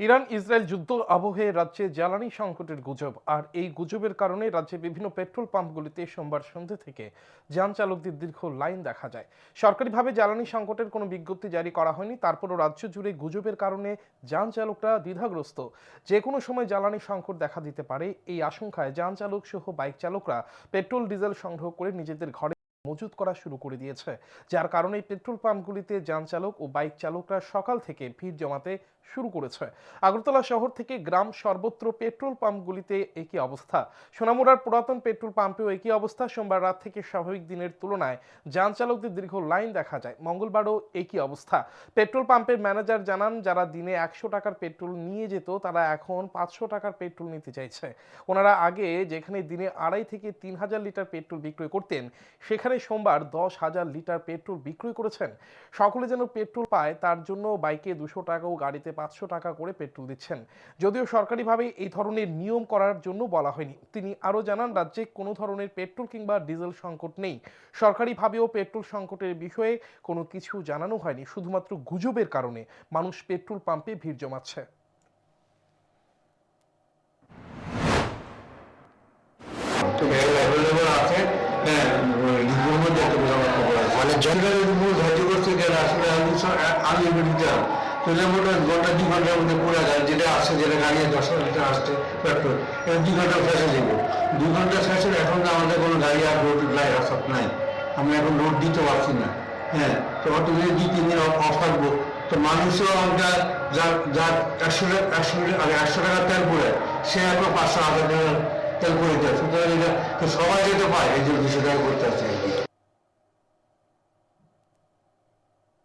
Iran Israel যুদ্ধ আবহে রাজ্যে জ্বালানি সংকটের গুজব। আর এই গুজবের কারণে রাজ্যে বিভিন্ন পেট্রোল পাম্পগুলিতে সোমবার সন্ধ্যে থেকে যান চালকদের দীর্ঘ লাইন দেখা যায়। সরকারিভাবে জ্বালানি সংকটের কোনো বিজ্ঞপ্তি জারি করা হয়নি, তারপরও রাজ্য জুড়ে গুজবের কারণে যান চালকরা দ্বিধাগ্রস্ত। যে কোনো সময় জ্বালানি সংকট দেখা দিতে পারে, এই আশঙ্কায় যান চালক সহ বাইক চালকরা পেট্রোল ডিজেল সংগ্রহ করে নিজেদের ঘরে মজুত করা শুরু করে দিয়েছে। যার কারণে পেট্রোল পাম্পগুলিতে যান চালক ও বাইক চালকরা সকাল থেকে ভিড় জমাতে শুরু করেছে। আগরতলা শহর থেকে গ্রাম সর্বত্র পেট্রোল পাম্পগুলিতে একই অবস্থা। সোনামুড়ার পুরাতন পেট্রোল পাম্পেও একই অবস্থা। সোমবার রাত থেকে স্বাভাবিক দিনের তুলনায় যান চালকদের দীর্ঘ লাইন দেখা যায়। মঙ্গলবারও একই অবস্থা। পেট্রোল পাম্পের ম্যানেজার জানান, যারা দিনে ১০০ টাকার পেট্রোল নিয়ে যেত তারা এখন ৫০০ টাকার পেট্রোল নিতে চাইছে। ওনারা আগে যেখানে দিনে ২.৫ থেকে ৩,০০০ লিটার পেট্রোল বিক্রয় করতেন, সেখানে সোমবার ১০,০০০ লিটার পেট্রোল বিক্রয় করেছেন। সকলে যেন পেট্রোল পায় তার জন্য বাইকে ২০০ টাকা ও গাড়িতে ৫০০ টাকা করে পেট্রোল দিচ্ছেন। যদিও সরকারিভাবে এই ধরনের নিয়ম করার জন্য বলা হয়নি। তিনি আরও জানান, রাজ্যে কোনো ধরনের পেট্রোল কিংবা ডিজেল সংকট নেই। সরকারিভাবেও পেট্রোল সংকটের বিষয়ে কোনো কিছু জানানো হয়নি। শুধুমাত্র গুজবের কারণে মানুষ পেট্রোল পাম্পে ভিড় জমাচ্ছে। মানে জনগণের উপর ধার্য করছে যে আসলে আমি দিতাম তাহলে মোটা ঘন্টা ২ ঘন্টার মধ্যে পুরা যায়, যেটা আসছে, যেটা গাড়ি ১০ লিটার আসছে পেট্রোল, এটা ২ ঘন্টা ফেসে দেবো। ২ ঘন্টা ফেসে এখন তো আমাদের কোনো গাড়ি আর রোড রাস্তা নাই, আমরা এখন রোড দিতে পারছি না। হ্যাঁ, তো তুমি ২-৩ দিন অফ থাকবো, তো মানুষও আমরা যার ১০০ টাকা তেল পড়ে সে এখন ৫০০-১০০০ টাকা তেল করে দিতে, সুতরাং এটা তো সবাই যেতে পায়, এই যে ২০০ টাকা করতে আসছে।